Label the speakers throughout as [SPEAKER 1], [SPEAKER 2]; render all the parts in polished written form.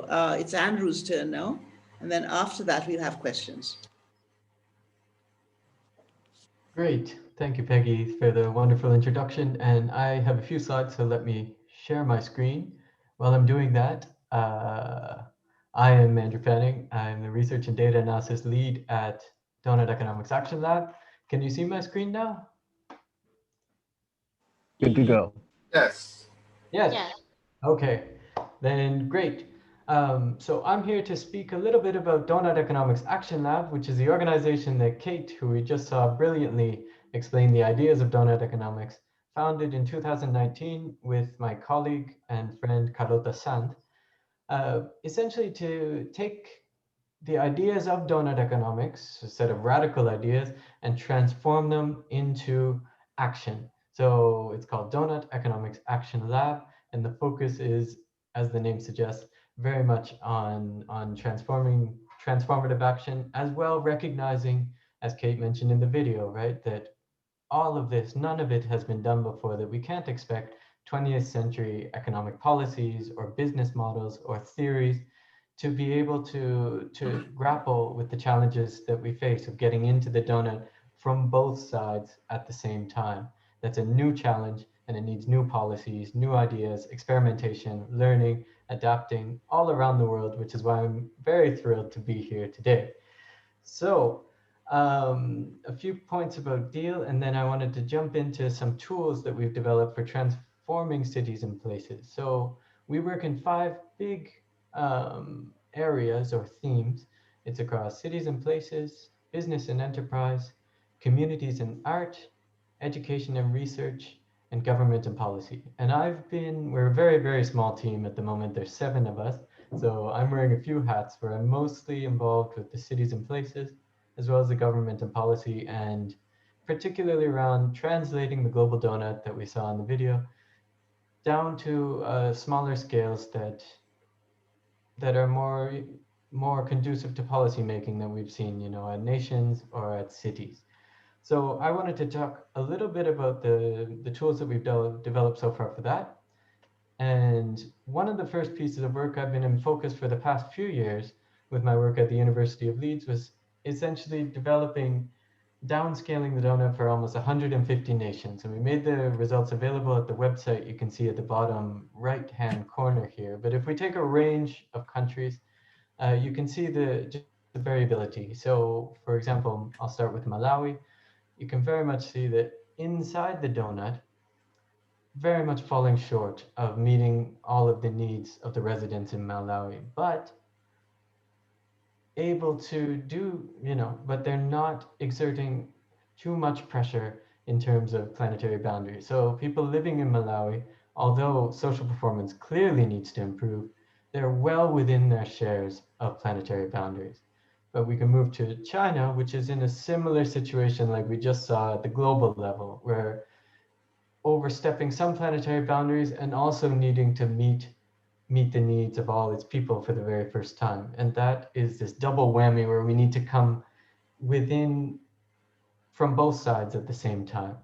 [SPEAKER 1] it's Andrew's turn now. And then after that, we'll have questions.
[SPEAKER 2] Great. Thank you, Peggy, for the wonderful introduction. And I have a few slides, so let me share my screen. While I'm doing that, I am Andrew Fanning. I'm the Research and Data Analysis Lead at Doughnut Economics Action Lab. Can you see my screen now?
[SPEAKER 3] Good to go.
[SPEAKER 4] Yes.
[SPEAKER 2] Yes.
[SPEAKER 5] Yeah.
[SPEAKER 2] Okay, then great. So I'm here to speak a little bit about Doughnut Economics Action Lab, which is the organization that Kate, who we just saw brilliantly explain the ideas of Doughnut Economics, founded in 2019 with my colleague and friend Carlota Sant, essentially to take the ideas of Doughnut Economics, a set of radical ideas, and transform them into action. So it's called Doughnut Economics Action Lab, and the focus is, as the name suggests, very much on transformative action, as well recognizing, as Kate mentioned in the video, right, that all of this, none of it has been done before, that we can't expect 20th century economic policies or business models or theories to be able to grapple with the challenges that we face of getting into the donut from both sides at the same time. That's a new challenge, and it needs new policies, new ideas, experimentation, learning, adapting all around the world, which is why I'm very thrilled to be here today. So a few points about Deal, and then I wanted to jump into some tools that we've developed for transforming cities and places. So we work in 5 big areas or themes. It's across cities and places, business and enterprise, communities and art, education and research, and government and policy. And we're a very, very small team at the moment. There's 7 of us. So I'm wearing a few hats where I'm mostly involved with the cities and places, as well as the government and policy, and particularly around translating the global donut that we saw in the video down to smaller scales that are more conducive to policy making than we've seen, at nations or at cities. So I wanted to talk a little bit about the tools that we've developed so far for that. And one of the first pieces of work I've been in focus for the past few years with my work at the University of Leeds was essentially developing downscaling the donut for almost 150 nations. And we made the results available at the website you can see at the bottom right-hand corner here. But if we take a range of countries, you can see just the variability. So for example, I'll start with Malawi. You can very much see that inside the donut, very much falling short of meeting all of the needs of the residents in Malawi, but able to do, but they're not exerting too much pressure in terms of planetary boundaries. So people living in Malawi, although social performance clearly needs to improve, they're well within their shares of planetary boundaries. But we can move to China, which is in a similar situation like we just saw at the global level, where overstepping some planetary boundaries and also needing to meet the needs of all its people for the very first time. And that is this double whammy where we need to come within from both sides at the same time.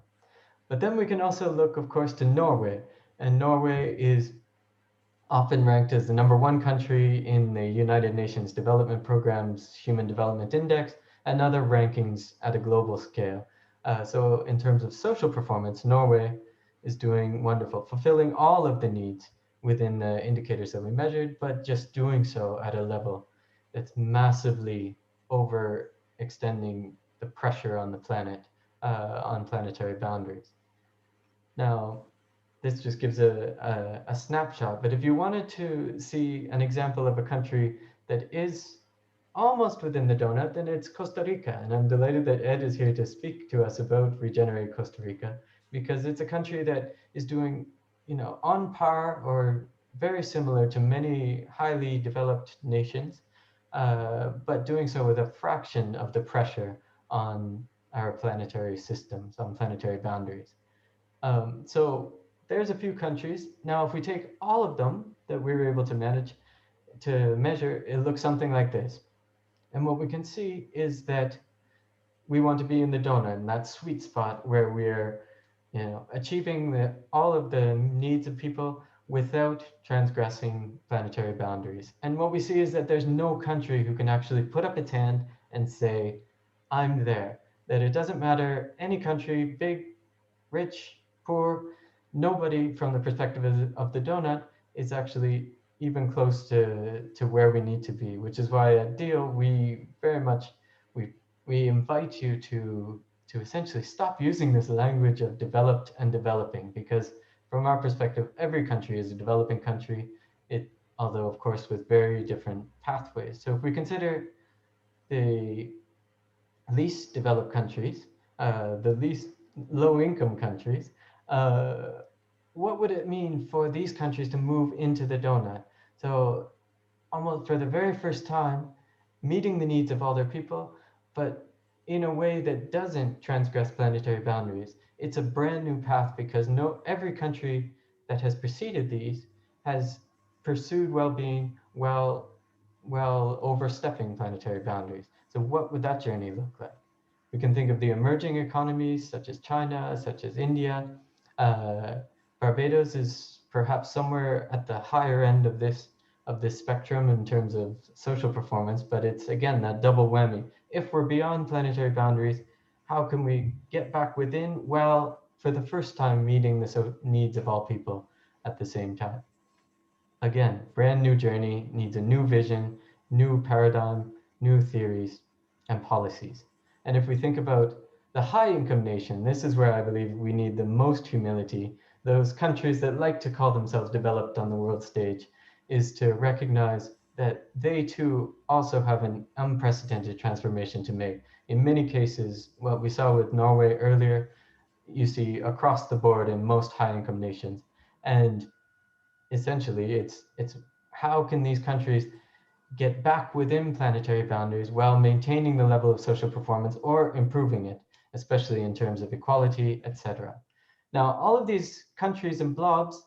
[SPEAKER 2] But then we can also look, of course, to Norway. And Norway is often ranked as the #1 country in the United Nations Development Programme's Human Development Index and other rankings at a global scale. So in terms of social performance, Norway is doing wonderful, fulfilling all of the needs within the indicators that we measured, but just doing so at a level that's massively overextending the pressure on the planet, on planetary boundaries. Now, this just gives a snapshot, but if you wanted to see an example of a country that is almost within the donut, then it's Costa Rica. And I'm delighted that Ed is here to speak to us about Regenerate Costa Rica, because it's a country that is doing, on par or very similar to many highly developed nations, but doing so with a fraction of the pressure on our planetary systems, on planetary boundaries. So there's a few countries. Now, if we take all of them that we were able to measure, it looks something like this. And what we can see is that we want to be in the donut, in that sweet spot where we're achieving all of the needs of people without transgressing planetary boundaries. And what we see is that there's no country who can actually put up its hand and say, I'm there. That it doesn't matter any country, big, rich, poor, nobody from the perspective of the donut is actually even close to where we need to be, which is why at Deal we very much we we invite you to essentially stop using this language of developed and developing, because from our perspective every country is a developing country, it although of course with very different pathways. So if we consider the least developed countries, the least low income countries, uh, what would it mean for these countries to move into the donut? So, almost for the very first time, meeting the needs of all their people, but in a way that doesn't transgress planetary boundaries. It's a brand new path because no every country that has preceded these has pursued well-being while overstepping planetary boundaries. So what would that journey look like? We can think of the emerging economies such as China, such as India. Uh, Barbados is perhaps somewhere at the higher end of this spectrum in terms of social performance, but it's again that double whammy. If we're beyond planetary boundaries, how can we get back within? Well, for the first time, meeting the needs of all people at the same time. Again, brand new journey needs a new vision, new paradigm, new theories, and policies. And if we think about the high income nation, this is where I believe we need the most humility. Those countries that like to call themselves developed on the world stage, is to recognize that they too also have an unprecedented transformation to make. In many cases, what we saw with Norway earlier, you see across the board in most high income nations. And essentially it's how can these countries get back within planetary boundaries while maintaining the level of social performance or improving it, especially in terms of equality, etc. Now, all of these countries and blobs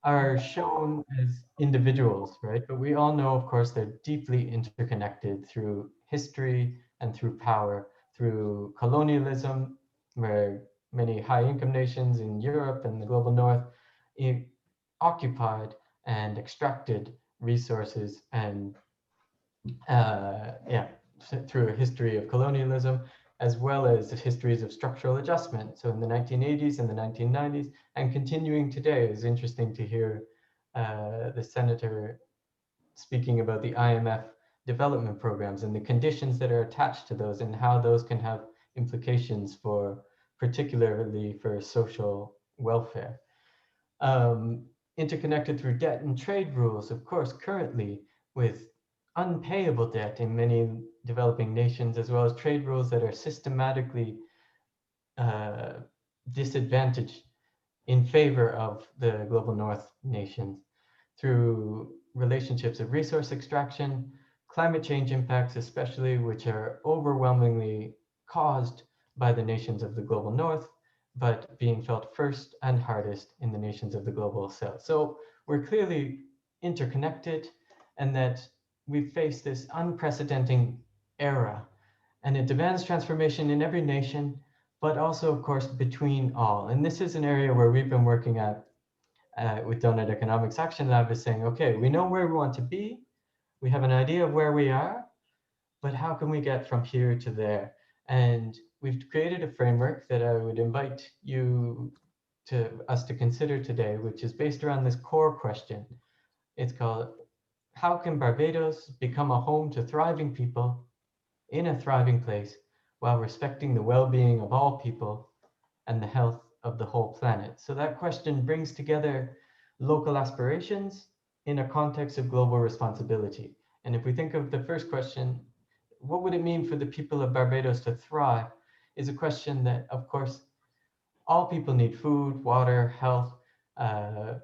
[SPEAKER 2] are shown as individuals, right? But we all know, of course, they're deeply interconnected through history and through power, through colonialism, where many high income nations in Europe and the global north occupied and extracted resources and yeah, through a history of colonialism, as well as histories of structural adjustment. So in the 1980s and the 1990s, and continuing today, is interesting to hear the senator speaking about the IMF development programs and the conditions that are attached to those and how those can have implications for, particularly for social welfare. Um, Interconnected through debt and trade rules, of course, currently with unpayable debt in many developing nations, as well as trade rules that are systematically uh, disadvantaged in favor of the global north nations through relationships of resource extraction, climate change impacts, especially, which are overwhelmingly caused by the nations of the global north, but being felt first and hardest in the nations of the global south. So we're clearly interconnected, and that we face this unprecedented era, and it demands transformation in every nation, but also, of course, between all. And this is an area where we've been working at with Doughnut Economics Action Lab, is saying, okay, we know where we want to be, we have an idea of where we are, but how can we get from here to there? And we've created a framework that I would invite you to us to consider today, which is based around this core question. It's called, how can Barbados become a home to thriving people in a thriving place while respecting the well-being of all people and the health of the whole planet? So that question brings together local aspirations in a context of global responsibility. And if we think of the first question, what would it mean for the people of Barbados to thrive, is a question that, of course, all people need food, water, health, uh,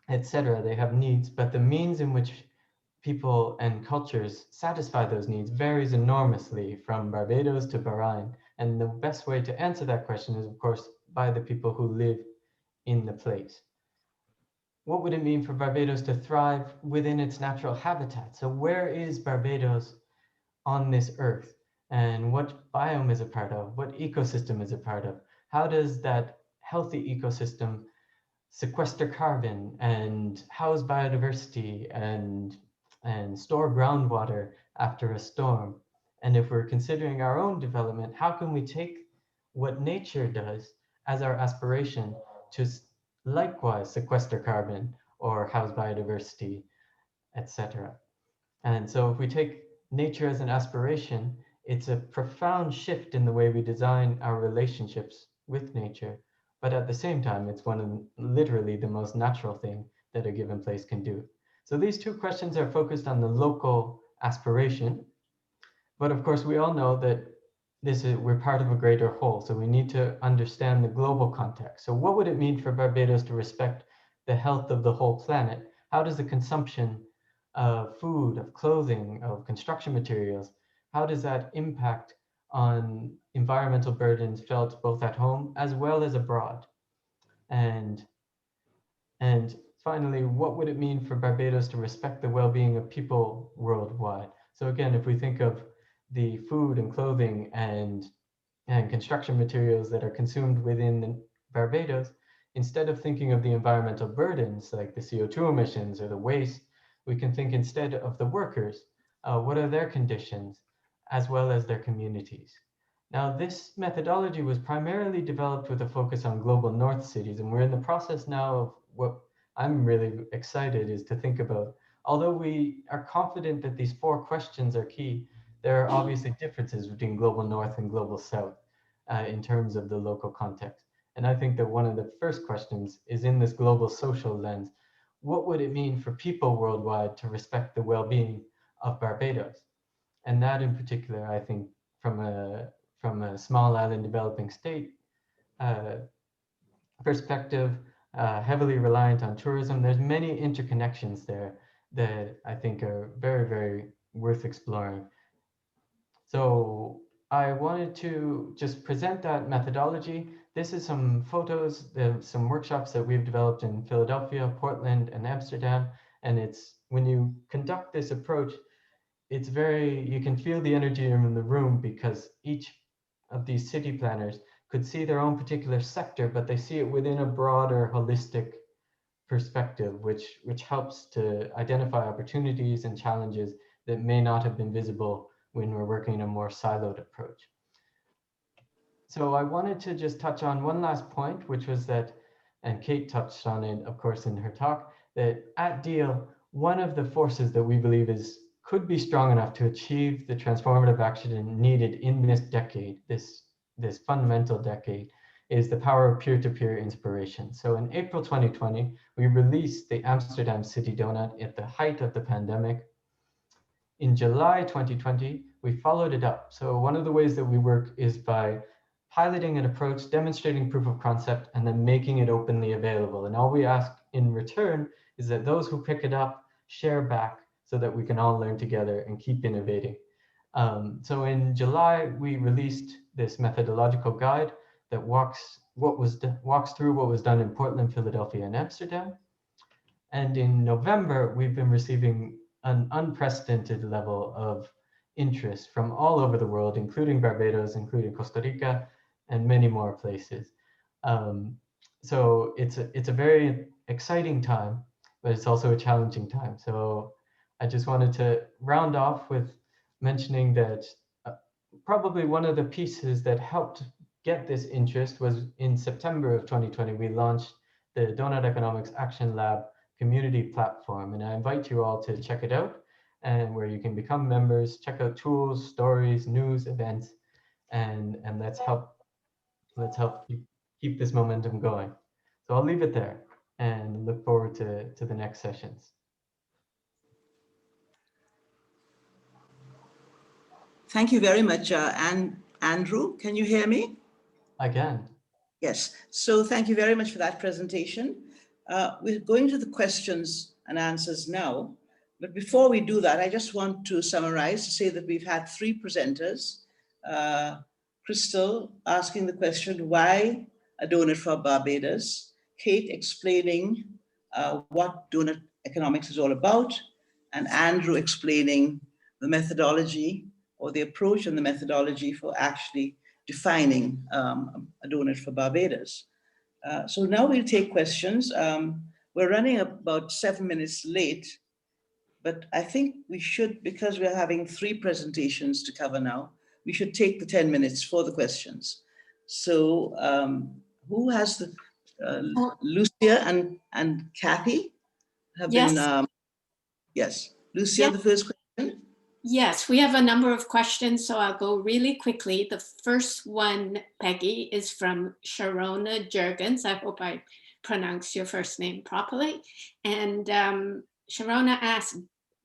[SPEAKER 2] etc. They have needs, but the means in which people and cultures satisfy those needs varies enormously from Barbados to Bahrain. And the best way to answer that question is, of course, by the people who live in the place. What would it mean for Barbados to thrive within its natural habitat? So where is Barbados on this earth? And what biome is a part of? What ecosystem is a part of? How does that healthy ecosystem sequester carbon and house biodiversity and store groundwater after a storm. And if we're considering our own development, how can we take what nature does as our aspiration to likewise sequester carbon or house biodiversity, etc.? And so if we take nature as an aspiration, it's a profound shift in the way we design our relationships with nature. But at the same time, it's one of literally the most natural thing that a given place can do. So these two questions are focused on the local aspiration. But of course, we all know that we're part of a greater whole. So we need to understand the global context. So what would it mean for Barbados to respect the health of the whole planet? How does the consumption of food, of clothing, of construction materials, how does that impact on environmental burdens felt both at home as well as abroad? And and finally, what would it mean for Barbados to respect the well-being of people worldwide? So again, if we think of the food and clothing and construction materials that are consumed within Barbados, instead of thinking of the environmental burdens like the CO2 emissions or the waste, we can think instead of the workers. What are their conditions, as well as their communities? Now, this methodology was primarily developed with a focus on global north cities, and we're in the process now of what I'm really excited is to think about. Although we are confident that these four questions are key, there are obviously differences between global north and global south in terms of the local context. And I think that one of the first questions is in this global social lens. What would it mean for people worldwide to respect the well-being of Barbados? And that in particular, I think from a small island developing state uh, perspective, heavily reliant on tourism, there's many interconnections there that I think are very, very worth exploring. So I wanted to just present that methodology. This is some photos, some workshops that we've developed in Philadelphia, Portland, and Amsterdam. And it's when you conduct this approach, it's very, you can feel the energy in the room because each of these city planners could see their own particular sector, but they see it within a broader holistic perspective, which helps to identify opportunities and challenges that may not have been visible when we're working in a more siloed approach. So I wanted to just touch on one last point, which was that, and Kate touched on it, of course, in her talk, that at Deal, one of the forces that we believe could be strong enough to achieve the transformative action needed in this decade, this fundamental decade, is the power of peer-to-peer inspiration. So in April 2020, we released the Amsterdam City Doughnut at the height of the pandemic. In July 2020, we followed it up. So one of the ways that we work is by piloting an approach, demonstrating proof of concept, and then making it openly available. And all we ask in return is that those who pick it up share back so that we can all learn together and keep innovating. So in July, we released this methodological guide that walks through what was done in Portland, Philadelphia, and Amsterdam. And in November, we've been receiving an unprecedented level of interest from all over the world, including Barbados, including Costa Rica, and many more places. So it's a very exciting time, but it's also a challenging time. So I just wanted to round off with mentioning that probably one of the pieces that helped get this interest was in September of 2020, we launched the Doughnut Economics Action Lab community platform. And I invite you all to check it out, and where you can become members, check out tools, stories, news, events, and let's help keep this momentum going. So I'll leave it there and look forward to the next sessions.
[SPEAKER 1] Thank you very much, Andrew. Can you hear me?
[SPEAKER 2] Again.
[SPEAKER 1] Yes. So thank you very much for that presentation. We're going to the questions and answers now. But before we do that, I just want to summarize to say that we've had three presenters. Crystal asking the question, why a donut for Barbados? Kate explaining what Doughnut Economics is all about, and Andrew explaining the methodology or the approach and the methodology for actually defining a donut for Barbados. So now we'll take questions. We're running about 7 minutes late, but I think we should, because we're having 3 presentations to cover now, we should take the 10 minutes for the questions. So who has the, Lucia and Kathy have been,
[SPEAKER 3] Yes.
[SPEAKER 1] Yes, Lucia,
[SPEAKER 3] Yes.
[SPEAKER 1] the first question.
[SPEAKER 3] Yes, we have a number of questions, so I'll go really quickly. The first one, Peggy, is from Sharona Jurgens. I hope I pronounced your first name properly. And Sharona asks,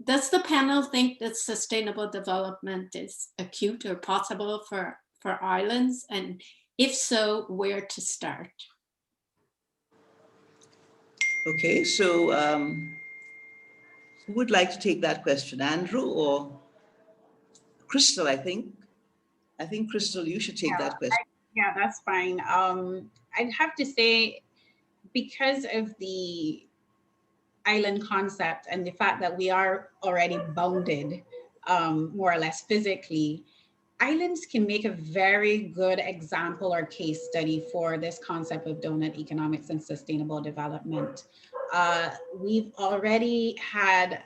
[SPEAKER 3] does the panel think that sustainable development is acute or possible for islands? And if so, where to start?
[SPEAKER 1] Okay, so who would like to take that question, Andrew or Crystal? I think Crystal, you should take that question.
[SPEAKER 4] Yeah, that's fine. I'd have to say, because of the island concept and the fact that we are already bounded, more or less physically, islands can make a very good example or case study for this concept of doughnut economics and sustainable development. We've already had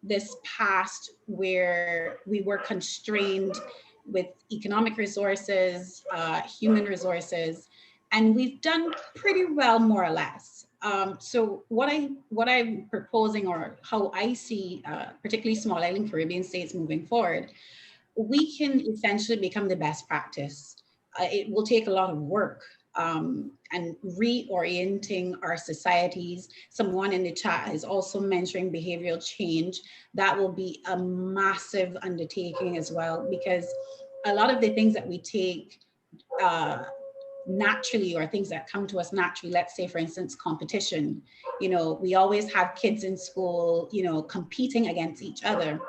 [SPEAKER 4] this past where we were constrained with economic resources, human resources, and we've done pretty well, more or less. So what I'm proposing, or how I see particularly small island Caribbean states moving forward, we can essentially become the best practice. It will take a lot of work, and reorienting our societies. Someone in the chat is also mentioning behavioral change. That will be a massive undertaking as well, because a lot of the things that we take naturally, or things that come to us naturally, let's say for instance competition, we always have kids in school competing against each other.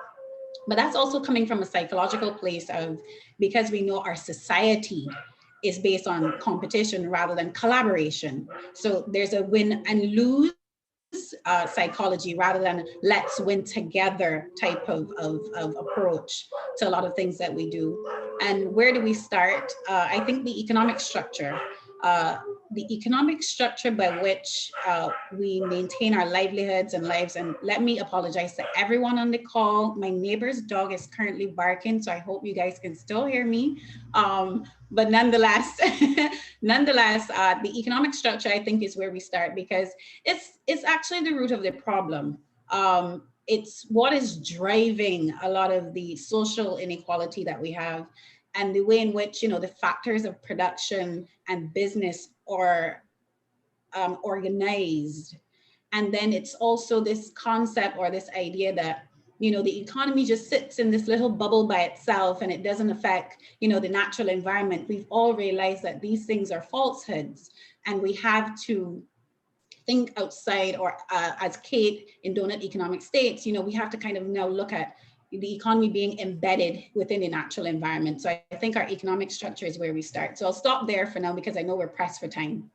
[SPEAKER 4] But that's also coming from a psychological place of, because we know our society is based on competition rather than collaboration. So there's a win and lose psychology rather than let's win together type of approach to a lot of things that we do. And where do we start? I think the economic structure. The economic structure by which we maintain our livelihoods and lives. And let me apologize to everyone on the call. My neighbor's dog is currently barking, so I hope you guys can still hear me. But nonetheless, the economic structure, I think, is where we start, because it's actually the root of the problem. It's what is driving a lot of the social inequality that we have, and the way in which the factors of production and business are organized. And then it's also this concept, or this idea that the economy just sits in this little bubble by itself and it doesn't affect the natural environment. We've all realized that these things are falsehoods, and we have to think outside, or as Kate in Doughnut Economics states, we have to kind of now look at the economy being embedded within the natural environment. So I think our economic structure is where we start. So I'll stop there for now, because I know we're pressed for time.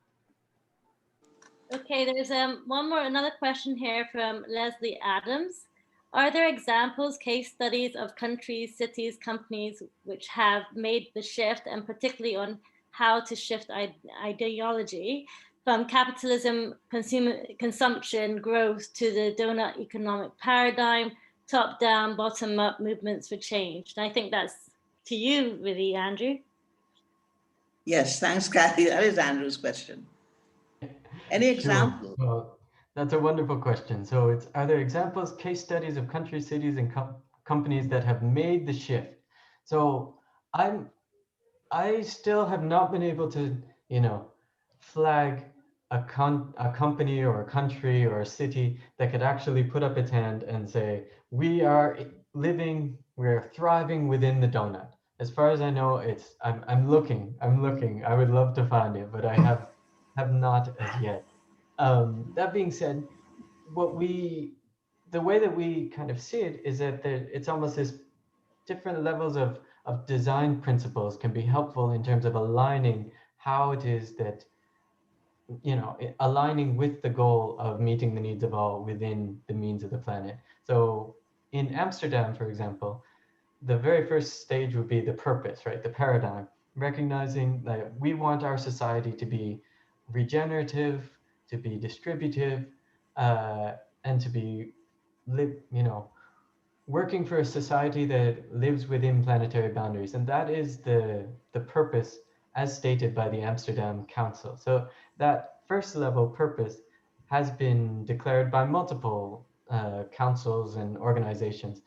[SPEAKER 5] Okay, there's another question here from Leslie Adams. Are there examples, case studies of countries, cities, companies which have made the shift, and particularly on how to shift ideology from capitalism, consumption, growth to the doughnut economic paradigm, top down, bottom up movements for change? And I think that's to you, really, Andrew.
[SPEAKER 1] Yes, thanks, Kathy. That is Andrew's question. Any example?
[SPEAKER 2] Sure. Well, that's a wonderful question. So are there examples, case studies of countries, cities, and companies that have made the shift? So I still have not been able to, flag a company or a country or a city that could actually put up its hand and say, we're thriving within the doughnut. As far as I know, I'm looking. I would love to find it, but I have not as yet. That being said, the way that we kind of see it is that it's almost this different levels of design principles can be helpful in terms of aligning how it is that, aligning with the goal of meeting the needs of all within the means of the planet. So in Amsterdam, for example, the very first stage would be the purpose, right? The paradigm, recognizing that we want our society to be regenerative, to be distributive, and to be working for a society that lives within planetary boundaries. And that is the purpose as stated by the Amsterdam Council. So that first level purpose has been declared by multiple councils and organizations,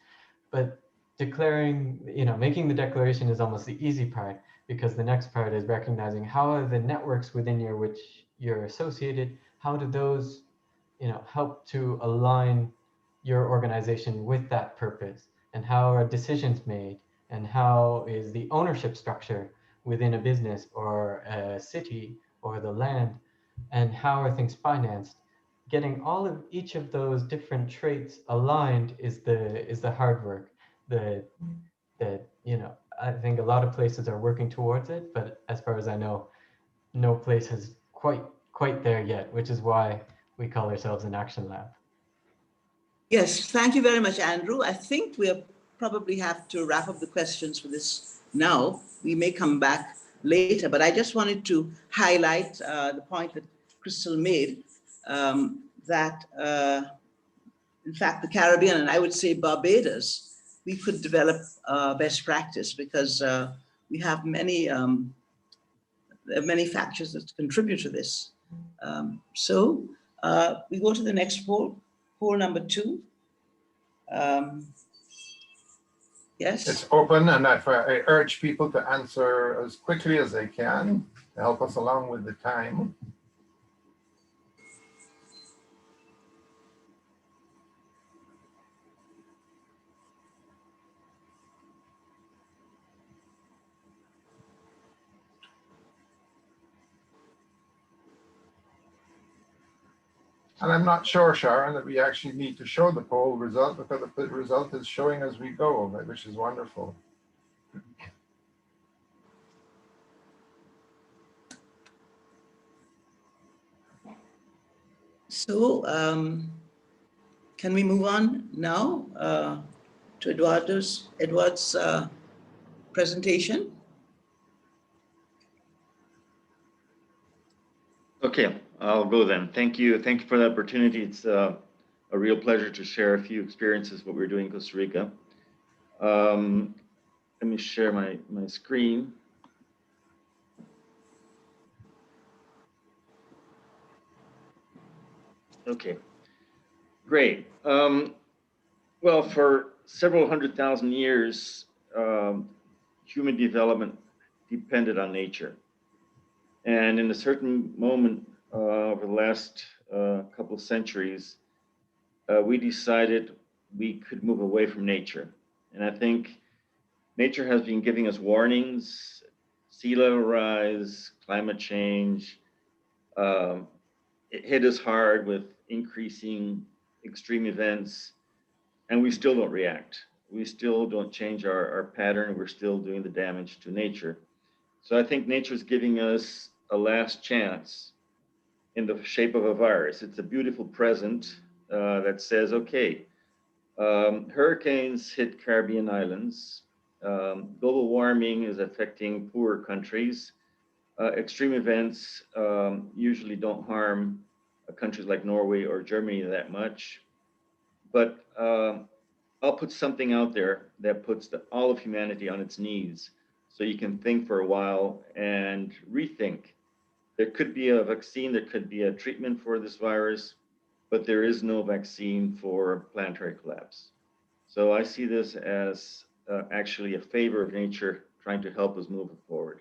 [SPEAKER 2] but making the declaration is almost the easy part, because the next part is recognizing how are the networks within which you're associated, how do those help to align your organization with that purpose, and how are decisions made, and how is the ownership structure within a business or a city or the land, and how are things financed. Getting each of those different traits aligned is the hard work that I think a lot of places are working towards it, but as far as I know, no place is quite there yet, which is why we call ourselves an action lab.
[SPEAKER 1] Yes, thank you very much, Andrew. I think we'll probably have to wrap up the questions for this now. We may come back later, but I just wanted to highlight the point that Crystal made, that in fact, the Caribbean, and I would say Barbados, we could develop best practice, because we have many factors that contribute to this. So we go to the next poll, poll number 2. Yes.
[SPEAKER 6] It's open, and I urge people to answer as quickly as they can to help us along with the time. And I'm not sure, Sharon, that we actually need to show the poll result, because the result is showing as we go, which is wonderful.
[SPEAKER 1] So can we move on now to Edward's presentation?
[SPEAKER 7] Okay, I'll go then. Thank you for the opportunity. It's a real pleasure to share a few experiences, what we're doing in Costa Rica. Let me share my screen. Okay, great. Well, for several 100,000 years, human development depended on nature. And in a certain moment over the last couple of centuries, we decided we could move away from nature. And I think nature has been giving us warnings: sea level rise, climate change. It hit us hard with increasing extreme events, and we still don't react. We still don't change our pattern. We're still doing the damage to nature. So I think nature is giving us a last chance in the shape of a virus. It's a beautiful present that says, okay, hurricanes hit Caribbean islands. Global warming is affecting poorer countries. Extreme events usually don't harm countries like Norway or Germany that much. But I'll put something out there that puts all of humanity on its knees, so you can think for a while and rethink. There could be a vaccine, there could be a treatment for this virus, but there is no vaccine for planetary collapse. So I see this as actually a favor of nature trying to help us move forward.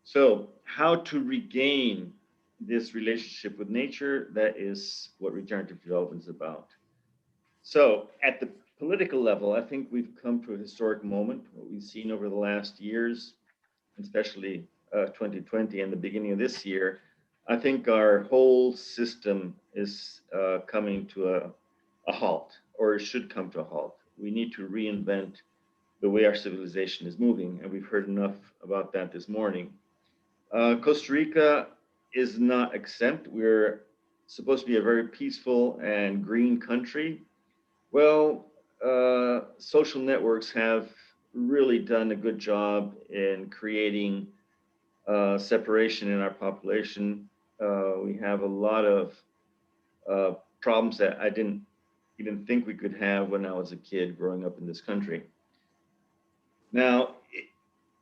[SPEAKER 7] So how to regain this relationship with nature, that is what regenerative development is about. So at the political level, I think we've come to a historic moment. What we've seen over the last years, especially 2020 and the beginning of this year, I think our whole system is coming to a halt, or it should come to a halt. We need to reinvent the way our civilization is moving, and we've heard enough about that this morning. Costa Rica is not exempt. We're supposed to be a very peaceful and green country. Well, social networks have really done a good job in creating separation in our population. We have a lot of problems that I didn't even think we could have when I was a kid growing up in this country. Now,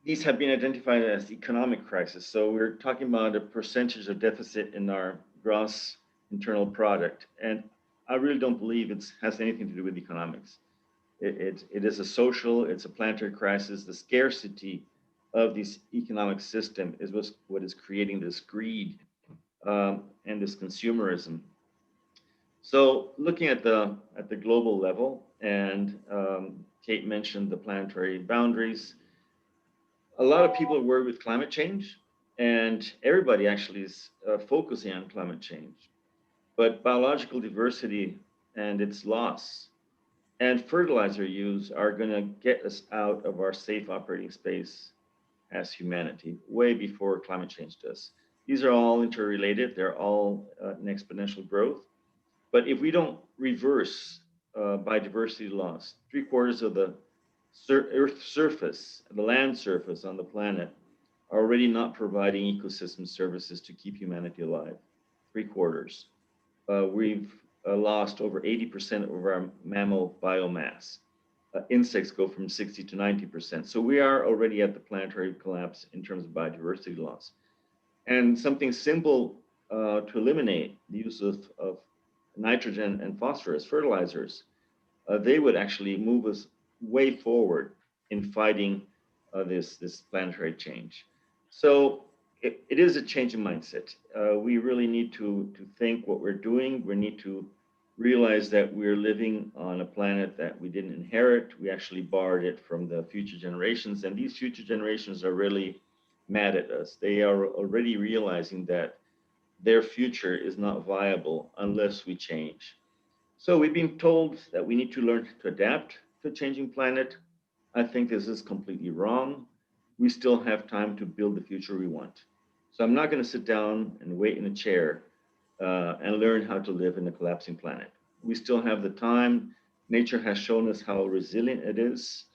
[SPEAKER 7] these have been identified as economic crisis. So we're talking about a percentage of deficit in our gross internal product. And I really don't believe it has anything to do with economics. It is a social, it's a planetary crisis. The scarcity of this economic system is what is creating this greed and this consumerism. So looking at the global level, and Kate mentioned the planetary boundaries, a lot of people are worried with climate change, and everybody actually is focusing on climate change. But biological diversity and its loss and fertilizer use are going to get us out of our safe operating space as humanity way before climate change does. These are all interrelated. They're all in exponential growth. But if we don't reverse biodiversity loss, 3/4 of the Earth surface, the land surface on the planet, are already not providing ecosystem services to keep humanity alive. 3/4. We've lost over 80% of our mammal biomass. Insects go from 60 to 90%. So we are already at the planetary collapse in terms of biodiversity loss. And something simple to eliminate the use of nitrogen and phosphorus fertilizers, they would actually move us way forward in fighting this planetary change. So it is a change in mindset. We really need to think what we're doing. We need to realize that we're living on a planet that we didn't inherit. We actually borrowed it from the future generations, and these future generations are really mad at us. They are already realizing that their future is not viable unless we change. So we've been told that we need to learn to adapt to a changing planet. I think this is completely wrong. We still have time to build the future we want. So I'm not going to sit down and wait in a chair and learn how to live in a collapsing planet. We still have the time. Nature has shown us how resilient it is,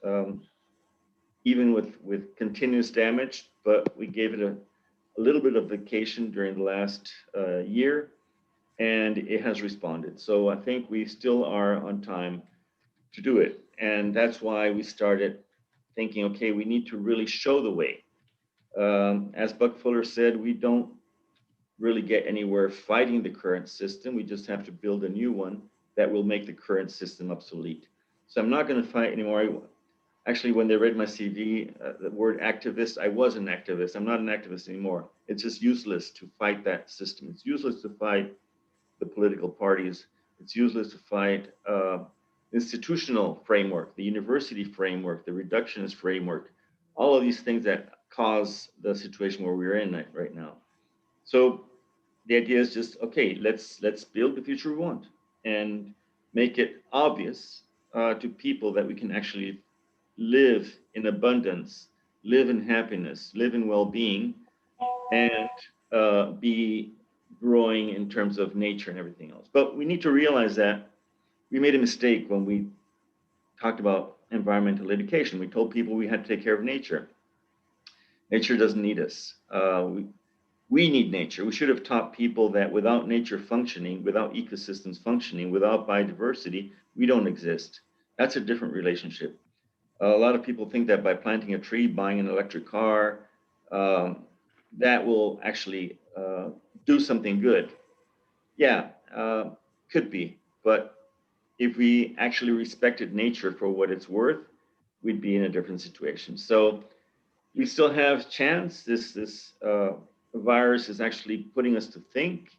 [SPEAKER 7] even with continuous damage, but we gave it a little bit of vacation during the last year, and it has responded. So I think we still are on time to do it. And that's why we started thinking, okay, we need to really show the way. As Buck Fuller said, we don't really get anywhere fighting the current system. We just have to build a new one that will make the current system obsolete. So I'm not going to fight anymore. Actually, when they read my CV, the word activist, I was an activist. I'm not an activist anymore. It's just useless to fight that system. It's useless to fight the political parties. It's useless to fight institutional framework, the university framework, the reductionist framework, all of these things that cause the situation where we're in right now. So the idea is just, okay, let's build the future we want and make it obvious to people that we can actually live in abundance, live in happiness, live in well-being, and be growing in terms of nature and everything else. But we need to realize that we made a mistake when we talked about environmental education. We told people we had to take care of nature. Nature doesn't need us. We need nature. We should have taught people that without nature functioning, without ecosystems functioning, without biodiversity, we don't exist. That's a different relationship. A lot of people think that by planting a tree, buying an electric car, that will actually do something good. Yeah, could be. But if we actually respected nature for what it's worth, we'd be in a different situation. So we still have chance. This virus is actually putting us to think.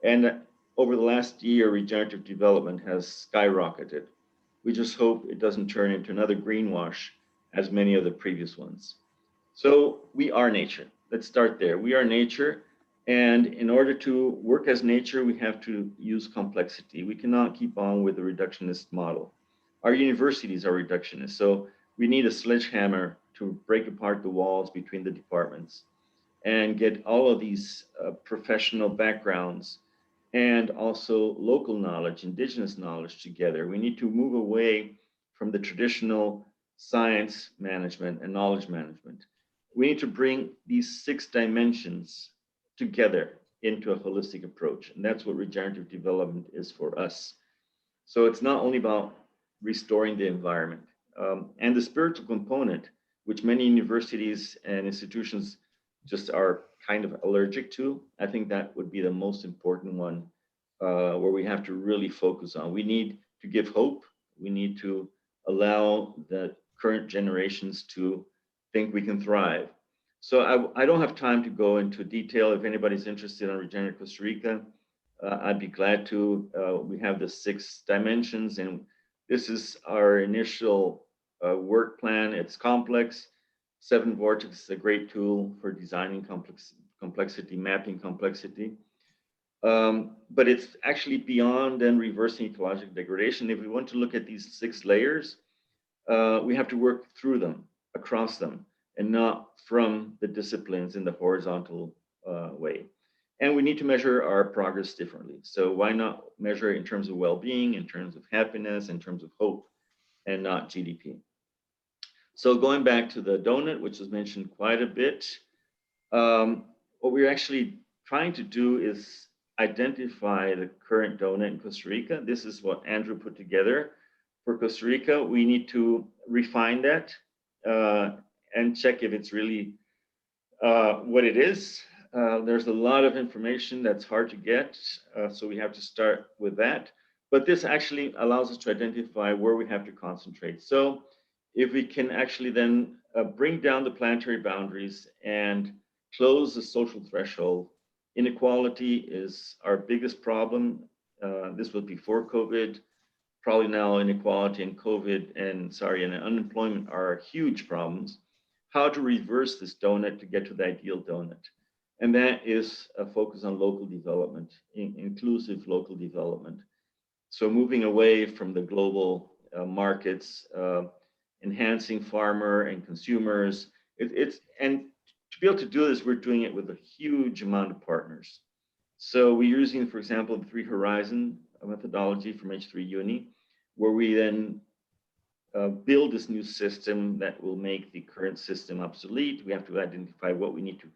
[SPEAKER 7] And over the last year, regenerative development has skyrocketed. We just hope it doesn't turn into another greenwash as many of the previous ones. So we are nature. Let's start there. We are nature. And in order to work as nature, we have to use complexity. We cannot keep on with the reductionist model. Our universities are reductionist. So we need a sledgehammer to break apart the walls between the departments and get all of these professional backgrounds and also local knowledge, indigenous knowledge together. We need to move away from the traditional science management and knowledge management. we need to bring these 6 dimensions together into a holistic approach. And that's what regenerative development is for us. So it's not only about restoring the environment, and the spiritual component, which many universities and institutions just are kind of allergic to. I think that would be the most important one, where we have to really focus on. We need to give hope. We need to allow the current generations to think we can thrive. So I don't have time to go into detail. If anybody's interested in Regenerate Costa Rica, I'd be glad to. We have the 6 dimensions, and this is our initial work plan. It's complex. 7 Vortex is a great tool for designing complexity, mapping complexity. But it's actually beyond then reversing ecological degradation. If we want to look at these 6 layers, we have to work through them, across them, and not from the disciplines in the horizontal way. And we need to measure our progress differently. So why not measure it in terms of well-being, in terms of happiness, in terms of hope, and not GDP? So going back to the donut, which was mentioned quite a bit, what we're actually trying to do is identify the current donut in Costa Rica. This is what Andrew put together for Costa Rica. We need to refine that and check if it's really what it is. There's a lot of information that's hard to get, so we have to start with that. But this actually allows us to identify where we have to concentrate. So if we can actually then bring down the planetary boundaries and close the social threshold. Inequality is our biggest problem. This was before COVID. Probably now inequality and COVID and unemployment are huge problems. How to reverse this donut to get to the ideal donut. And that is a focus on local development, inclusive local development. So moving away from the global markets, enhancing farmer and consumers. And to be able to do this, we're doing it with a huge amount of partners. So we're using, for example, the 3 Horizon methodology from H3 Uni, where we then build this new system that will make the current system obsolete. We have to identify what we need to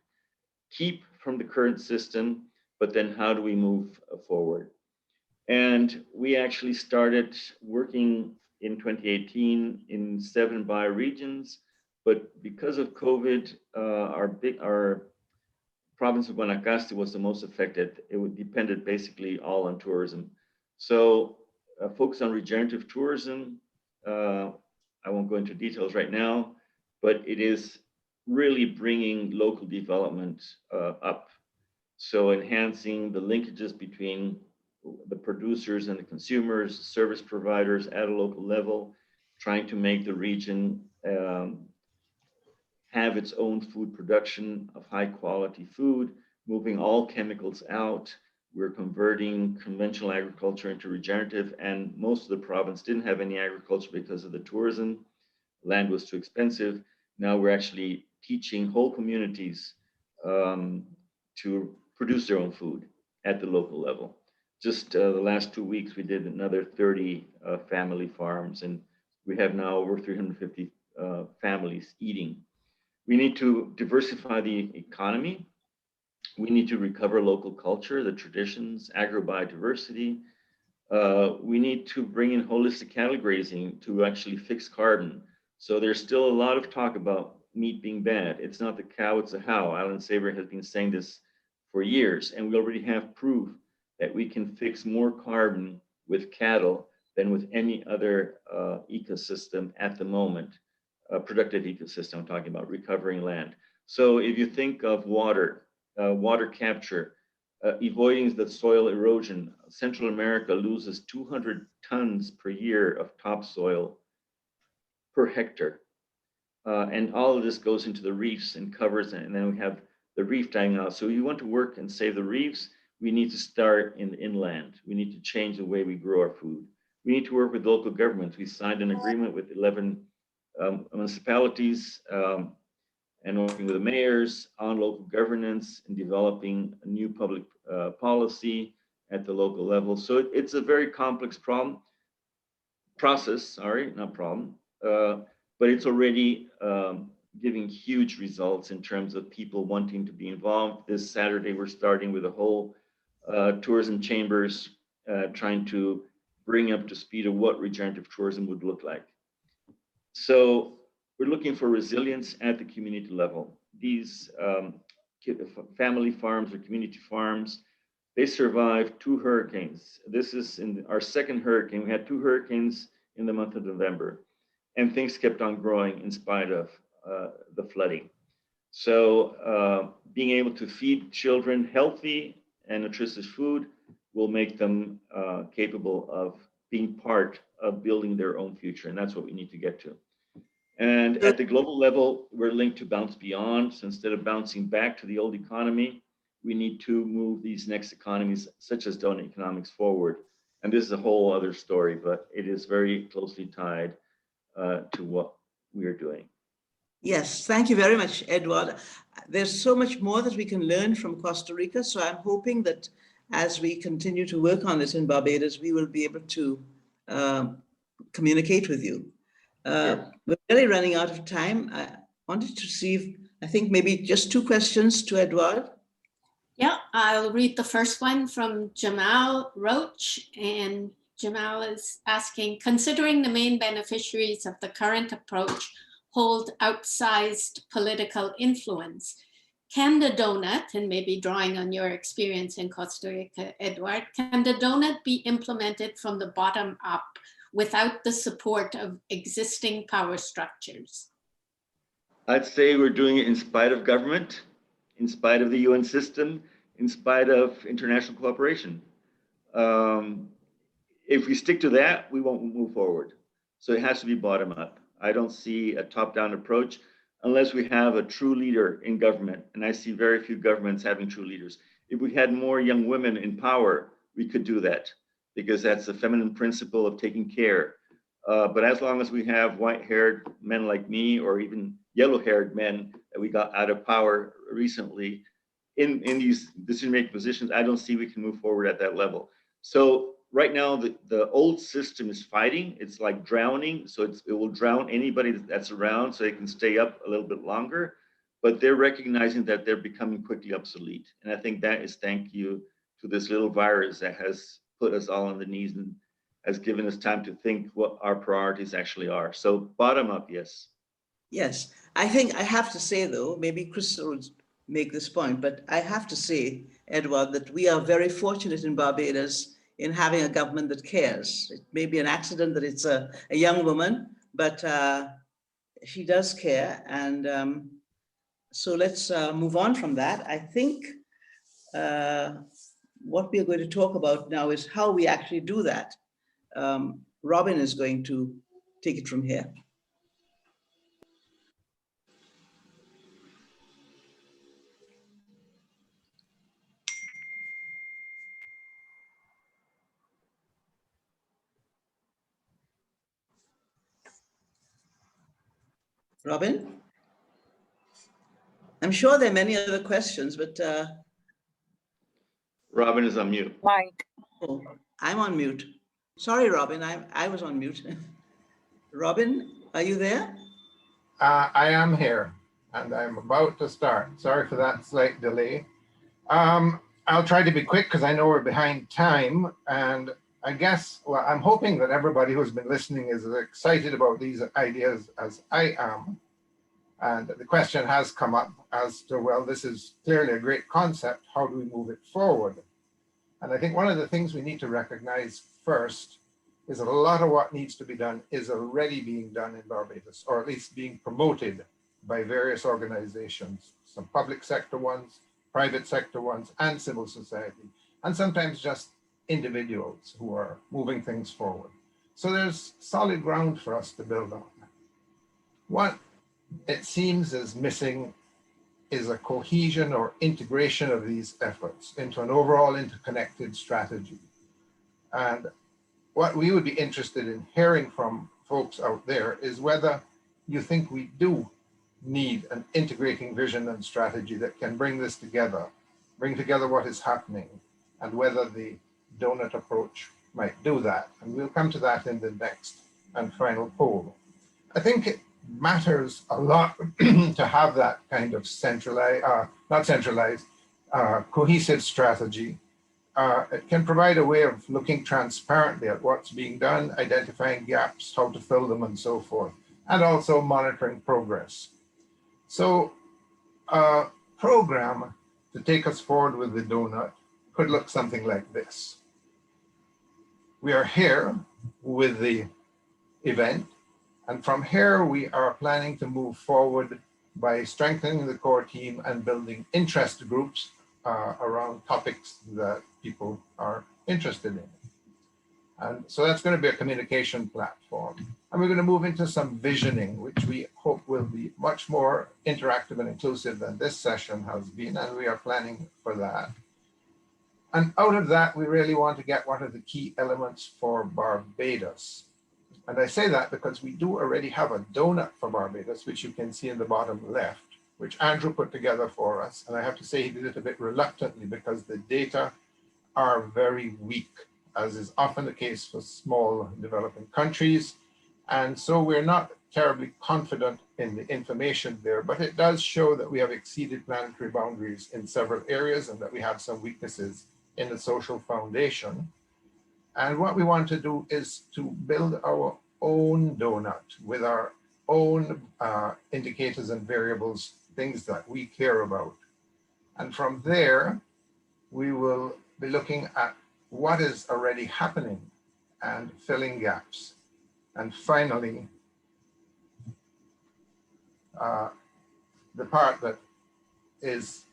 [SPEAKER 7] keep from the current system, but then how do we move forward? And we actually started working in 2018 in 7 bioregions, but because of COVID, our province of Guanacaste was the most affected. It depended basically all on tourism. So focus on regenerative tourism. I won't go into details right now, but it is really bringing local development up. So enhancing the linkages between the producers and the consumers, service providers at a local level, trying to make the region have its own food production of high quality food, moving all chemicals out. We're converting conventional agriculture into regenerative, and most of the province didn't have any agriculture because of the tourism. Land was too expensive. Now we're actually teaching whole communities to produce their own food at the local level. Just the last 2 weeks, we did another 30 family farms, and we have now over 350 families eating. We need to diversify the economy. We need to recover local culture, the traditions, agrobiodiversity. We need to bring in holistic cattle grazing to actually fix carbon. So there's still a lot of talk about meat being bad. It's not the cow, it's the how. Alan Saber has been saying this for years, and we already have proof that we can fix more carbon with cattle than with any other ecosystem at the moment, productive ecosystem. I'm talking about recovering land. So if you think of water, water capture, avoiding the soil erosion, Central America loses 200 tons per year of topsoil per hectare. And all of this goes into the reefs and covers, and then we have the reef dying out. So if you want to work and save the reefs, we need to start in the inland. We need to change the way we grow our food. We need to work with local governments. We signed an agreement with 11 municipalities and working with the mayors on local governance and developing a new public policy at the local level. So it's a very complex process, but it's already giving huge results in terms of people wanting to be involved. This Saturday, we're starting with a whole tourism chambers trying to bring up to speed of what regenerative tourism would look like. So we're looking for resilience at the community level. These family farms or community farms, they survived 2 hurricanes. This is in our 2nd hurricane. We had 2 hurricanes in the month of November, and things kept on growing in spite of the flooding. So being able to feed children healthy and nutritious food will make them capable of being part of building their own future. And that's what we need to get to. And at the global level, we're linked to bounce beyond. So instead of bouncing back to the old economy, we need to move these next economies, such as Doughnut Economics, forward. And this is a whole other story, but it is very closely tied to what we are doing.
[SPEAKER 1] Yes, thank you very much, Edward. There's so much more that we can learn from Costa Rica. So I'm hoping that as we continue to work on this in Barbados, we will be able to communicate with you.
[SPEAKER 7] Sure.
[SPEAKER 1] We're really running out of time. I wanted to see if, I think maybe just 2 questions to Edward.
[SPEAKER 3] Yeah, I'll read the first one from Jamal Roach. And Jamal is asking, considering the main beneficiaries of the current approach hold outsized political influence, can the donut, and maybe drawing on your experience in Costa Rica, Edward, can the donut be implemented from the bottom up without the support of existing power structures?
[SPEAKER 7] I'd say we're doing it in spite of government, in spite of the UN system, in spite of international cooperation. If we stick to that, we won't move forward. So it has to be bottom up. I don't see a top-down approach unless we have a true leader in government. And I see very few governments having true leaders. If we had more young women in power, we could do that, because that's the feminine principle of taking care. But as long as we have white-haired men like me, or even yellow-haired men that we got out of power recently in these decision-making positions, I don't see we can move forward at that level. So right now, the old system is fighting. It's like drowning. So it will drown anybody that's around so they can stay up a little bit longer. But they're recognizing that they're becoming quickly obsolete. And I think that is thank you to this little virus that has put us all on the knees and has given us time to think what our priorities actually are. So bottom up, yes.
[SPEAKER 1] Yes, I think I have to say, though, maybe Crystal would make this point, but I have to say, Edward, that we are very fortunate in Barbados in having a government that cares. It may be an accident that it's a young woman, but she does care. And so let's move on from that. I think what we are going to talk about now is how we actually do that. Robin is going to take it from here. Robin? I'm sure there are many other questions, but
[SPEAKER 7] Robin is on mute.
[SPEAKER 8] Mike.
[SPEAKER 1] oh, I'm on mute. Sorry, Robin, I was on mute. Robin, are you there?
[SPEAKER 6] I am here and I'm about to start. Sorry for that slight delay. I'll try to be quick because I know we're behind time. And I guess, well, I'm hoping that everybody who's been listening is as excited about these ideas as I am. And the question has come up as to, well, this is clearly a great concept. How do we move it forward? And I think one of the things we need to recognize first is that a lot of what needs to be done is already being done in Barbados, or at least being promoted by various organizations, some public sector ones, private sector ones, and civil society, and sometimes just individuals who are moving things forward. So there's solid ground for us to build on. What it seems is missing is a cohesion or integration of these efforts into an overall interconnected strategy. And what we would be interested in hearing from folks out there is whether you think we do need an integrating vision and strategy that can bring this together, bring together what is happening, and whether the donut approach might do that. And we'll come to that in the next and final poll. I think matters a lot to have that kind of cohesive strategy. It can provide a way of looking transparently at what's being done, identifying gaps, how to fill them, and so forth, and also monitoring progress. So a program to take us forward with the donut could look something like this. We are here with the event, and from here we are planning to move forward by strengthening the core team and building interest groups around topics that people are interested in. And so that's going to be a communication platform. And we're going to move into some visioning, which we hope will be much more interactive and inclusive than this session has been, and we are planning for that. And out of that, we really want to get what are the key elements for Barbados. And I say that because we do already have a donut for Barbados, which you can see in the bottom left, which Andrew put together for us. And I have to say he did it a bit reluctantly because the data are very weak, as is often the case for small developing countries. And so we're not terribly confident in the information there, but it does show that we have exceeded planetary boundaries in several areas and that we have some weaknesses in the social foundation. And what we want to do is to build our own donut with our own indicators and variables, things that we care about. And from there, we will be looking at what is already happening and filling gaps. And finally, the part that is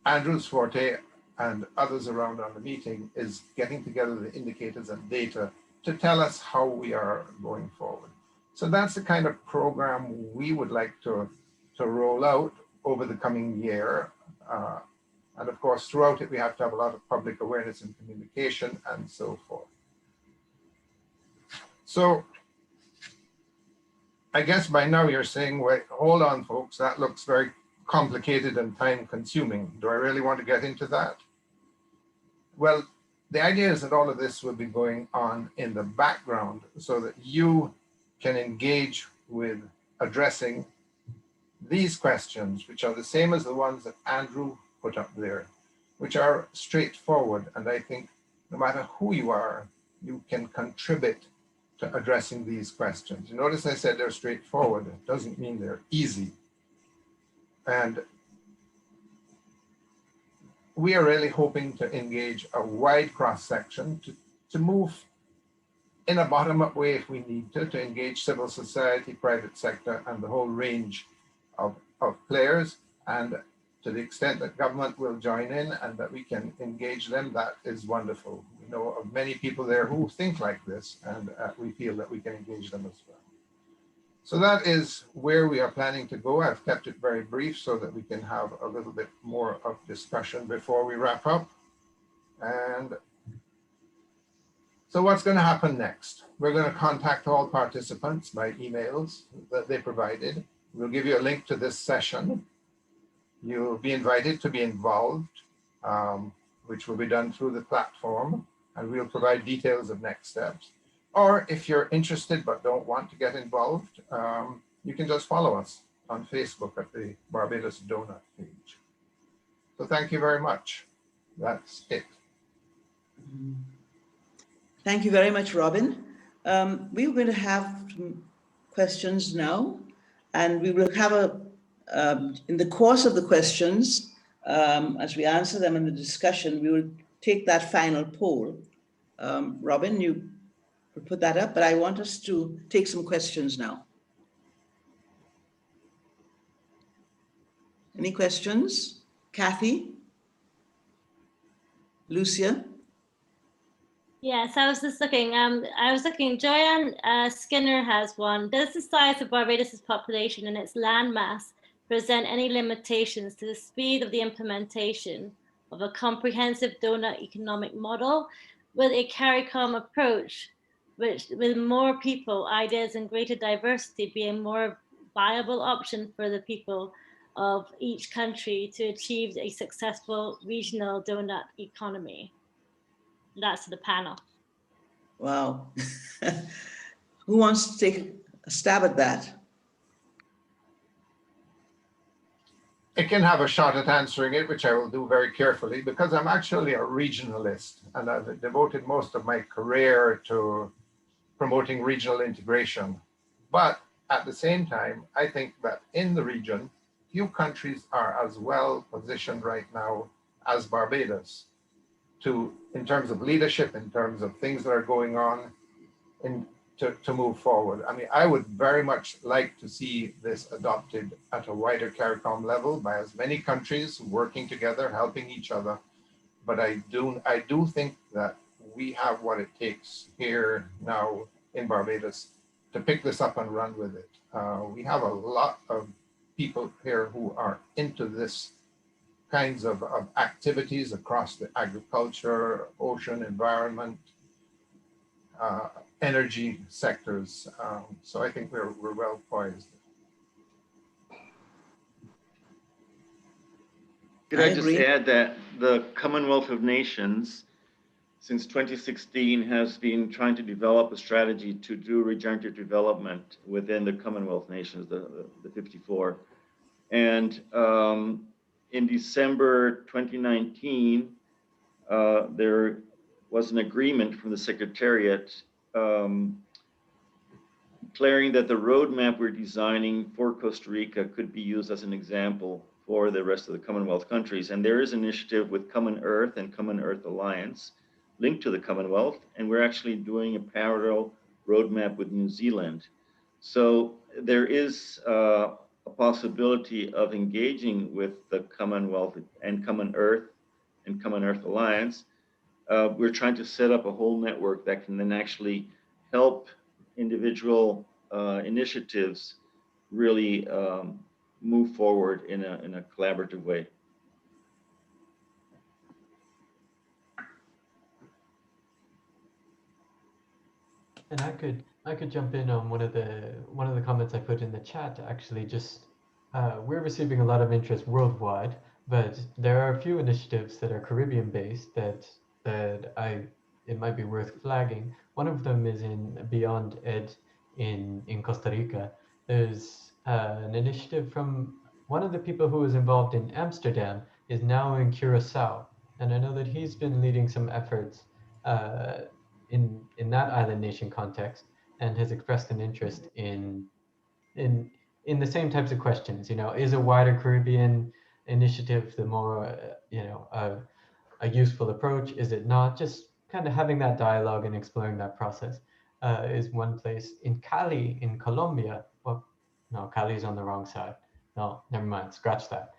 [SPEAKER 6] Andrew's forte and others around on the meeting is getting together the indicators and data to tell us how we are going forward. So that's the kind of program we would like to roll out over the coming year. And of course, throughout it, we have to have a lot of public awareness and communication and so forth. So I guess by now you're saying, wait, hold on, folks, that looks very complicated and time consuming. Do I really want to get into that? Well, the idea is that all of this will be going on in the background so that you can engage with addressing these questions, which are the same as the ones that Andrew put up there, which are straightforward. And I think no matter who you are, you can contribute to addressing these questions. You notice I said they're straightforward. It doesn't mean they're easy. And we are really hoping to engage a wide cross-section to move in a bottom-up way if we need to engage civil society, private sector, and the whole range of players. And to the extent that government will join in and that we can engage them, that is wonderful. We know of many people there who think like this, and we feel that we can engage them as well. So that is where we are planning to go. I've kept it very brief so that we can have a little bit more of discussion before we wrap up. And so what's going to happen next? We're going to contact all participants by emails that they provided. We'll give you a link to this session. You'll be invited to be involved, which will be done through the platform, and we'll provide details of next steps. Or if you're interested but don't want to get involved, you can just follow us on Facebook at the Barbados Doughnut page. So thank you very much. That's it.
[SPEAKER 1] Thank you very much, Robin. We're going to have questions now, and we will have in the course of the questions, as we answer them in the discussion, we will take that final poll. Robin, you put that up, but I want us to take some questions now. Any questions? Kathy? Lucia?
[SPEAKER 5] Yes, I was just looking. Joanne Skinner has one. Does the size of Barbados' population and its landmass present any limitations to the speed of the implementation of a comprehensive donut economic model with a CARICOM approach, which with more people, ideas, and greater diversity being more viable option for the people of each country to achieve a successful regional donut economy? That's the panel.
[SPEAKER 1] Wow. Who wants to take a stab at that?
[SPEAKER 6] I can have a shot at answering it, which I will do very carefully, because I'm actually a regionalist, and I've devoted most of my career to promoting regional integration. But at the same time, I think that in the region, few countries are as well positioned right now as Barbados in terms of leadership, in terms of things that are going on, to move forward. I mean, I would very much like to see this adopted at a wider CARICOM level by as many countries working together, helping each other. But I do think that we have what it takes here now in Barbados to pick this up and run with it. We have a lot of people here who are into this kinds of activities across the agriculture, ocean, environment, energy sectors. So I think we're well poised.
[SPEAKER 7] Could I just add that the Commonwealth of Nations, since 2016, has been trying to develop a strategy to do regenerative development within the Commonwealth Nations, the 54. And in December 2019, there was an agreement from the Secretariat declaring that the roadmap we're designing for Costa Rica could be used as an example for the rest of the Commonwealth countries. And there is an initiative with Common Earth and Common Earth Alliance linked to the Commonwealth, and we're actually doing a parallel roadmap with New Zealand. So there is a possibility of engaging with the Commonwealth and Common Earth Alliance. We're trying to set up a whole network that can then actually help individual initiatives really move forward in a collaborative way.
[SPEAKER 2] And I could jump in on one of the comments I put in the chat. Actually, just we're receiving a lot of interest worldwide, but there are a few initiatives that are Caribbean based that it might be worth flagging. One of them is in Beyond Ed in Costa Rica. There's an initiative from one of the people who was involved in Amsterdam is now in Curacao, and I know that he's been leading some efforts in that island nation context, and has expressed an interest in the same types of questions. You know, is a wider Caribbean initiative the more a useful approach? Is it not? Just kind of having that dialogue and exploring that process is one place. In Cali, in Colombia, well, no, Cali is on the wrong side. No, never mind, scratch that.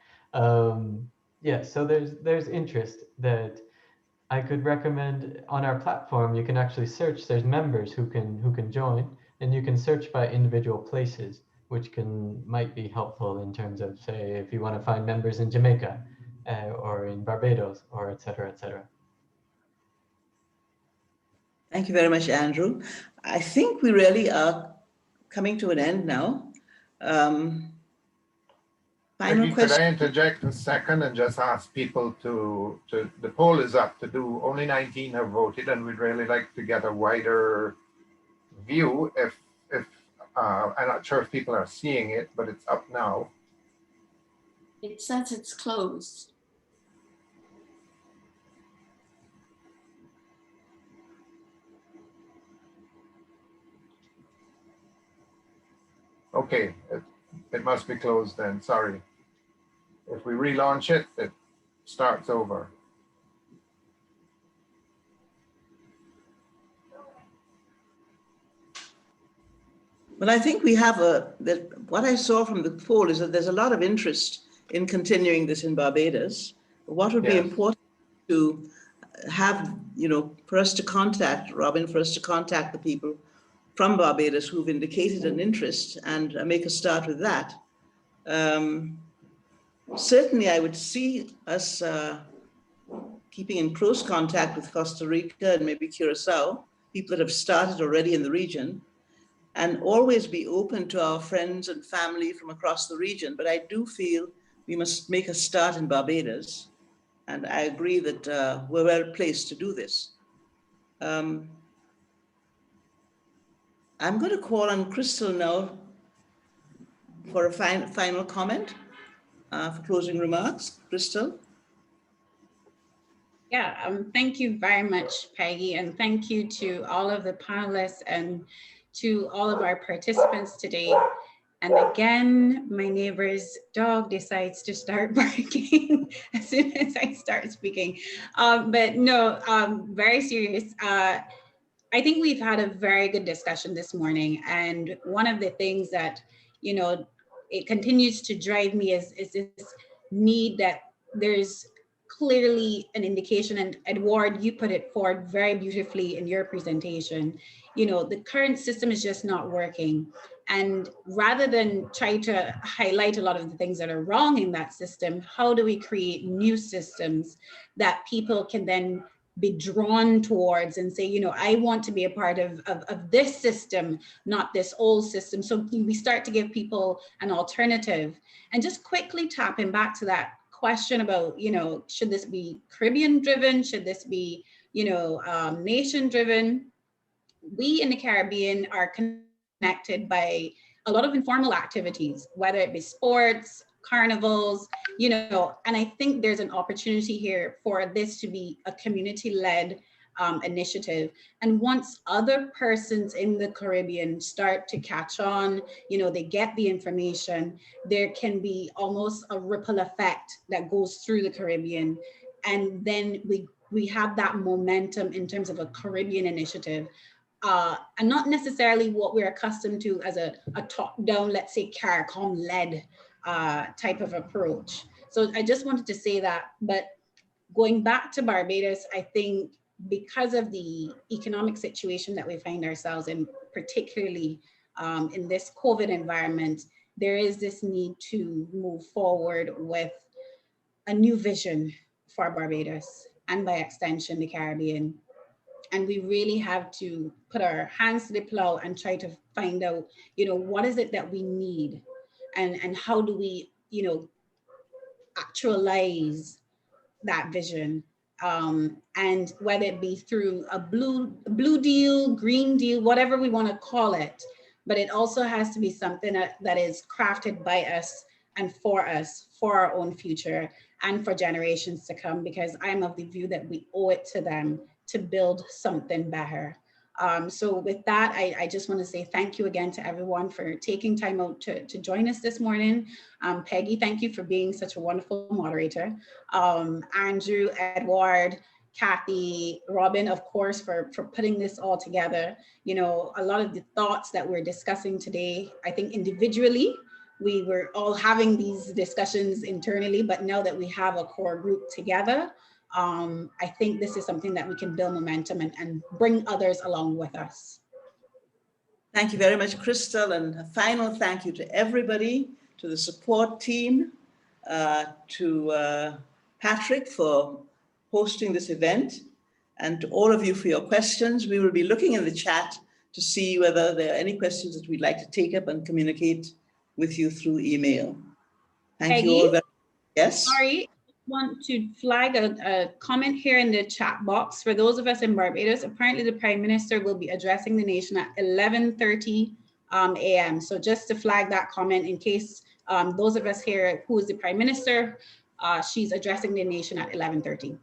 [SPEAKER 2] Yeah, so there's interest that I could recommend on our platform. You can actually search. There's members who can join, and you can search by individual places, which might be helpful in terms of, say, if you want to find members in Jamaica or in Barbados, or et cetera, et cetera.
[SPEAKER 1] Thank you very much, Andrew. I think we really are coming to an end now. Final question.
[SPEAKER 6] Could I interject a second and just ask people to the poll is up to do, only 19 have voted, and we'd really like to get a wider view. If I'm not sure if people are seeing it, but it's up now.
[SPEAKER 3] It says it's closed.
[SPEAKER 6] Okay, it must be closed then, sorry. If we relaunch it, it starts over.
[SPEAKER 1] Well, I think we have what I saw from the poll is that there's a lot of interest in continuing this in Barbados. What would be important to have, for us to contact, Robin, for us to contact the people from Barbados who've indicated an interest and make a start with that. Certainly, I would see us keeping in close contact with Costa Rica and maybe Curacao, people that have started already in the region, and always be open to our friends and family from across the region. But I do feel we must make a start in Barbados. And I agree that we're well placed to do this. I'm going to call on Crystal now for a final comment. for closing remarks. Crystal?
[SPEAKER 4] Yeah, thank you very much, Peggy, and thank you to all of the panelists and to all of our participants today. And again, my neighbor's dog decides to start barking as soon as I start speaking. But no, very serious. I think we've had a very good discussion this morning. And one of the things that, you know, it continues to drive me is this need that there's clearly an indication, and Edward, you put it forward very beautifully in your presentation. You know, the current system is just not working. And rather than try to highlight a lot of the things that are wrong in that system, how do we create new systems that people can then be drawn towards and say, you know, I want to be a part of this system, not this old system. So we start to give people an alternative. And just quickly tapping back to that question about, you know, should this be Caribbean driven? Should this be, you know, nation driven? We in the Caribbean are connected by a lot of informal activities, whether it be sports, carnivals, you know, and I think there's an opportunity here for this to be a community-led initiative. And once other persons in the Caribbean start to catch on, you know, they get the information, there can be almost a ripple effect that goes through the Caribbean. And then we have that momentum in terms of a Caribbean initiative. And not necessarily what we're accustomed to as a top-down, let's say CARICOM-led type of approach. So I just wanted to say that. But going back to Barbados, I think because of the economic situation that we find ourselves in, particularly in this COVID environment, there is this need to move forward with a new vision for Barbados and by extension, the Caribbean. And we really have to put our hands to the plow and try to find out, you know, what is it that we need, and how do we, you know, actualize that vision, and whether it be through a blue deal, green deal, whatever we want to call it, but it also has to be something that is crafted by us and for us, for our own future and for generations to come, because I'm of the view that we owe it to them to build something better. So with that, I just want to say thank you again to everyone for taking time out to join us this morning. Peggy, thank you for being such a wonderful moderator. Andrew, Edward, Kathy, Robin, of course, for putting this all together. You know, a lot of the thoughts that we're discussing today, I think individually, we were all having these discussions internally, but now that we have a core group together, I think this is something that we can build momentum and bring others along with us.
[SPEAKER 1] Thank you very much, Crystal. And a final thank you to everybody, to the support team, to Patrick for hosting this event, and to all of you for your questions. We will be looking in the chat to see whether there are any questions that we'd like to take up and communicate with you through email. Thank
[SPEAKER 4] Peggy,
[SPEAKER 1] you all very much. Yes?
[SPEAKER 4] Sorry, I want to flag a comment here in the chat box. For those of us in Barbados, apparently the Prime Minister will be addressing the nation at 11:30 a.m. So just to flag that comment in case those of us here who is the Prime Minister, she's addressing the nation at 11:30.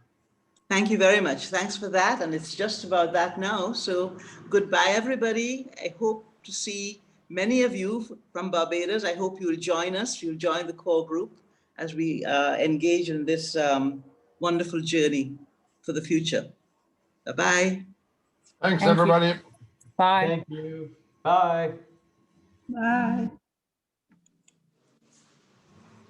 [SPEAKER 1] Thank you very much. Thanks for that. And it's just about that now. So goodbye, everybody. I hope to see many of you from Barbados. I hope you'll join us. You'll join the core group as we engage in this wonderful journey for the future. Bye-bye.
[SPEAKER 6] Thanks,
[SPEAKER 2] Thank
[SPEAKER 6] everybody.
[SPEAKER 2] you.
[SPEAKER 8] Bye.
[SPEAKER 2] Thank you. Bye.
[SPEAKER 1] Bye.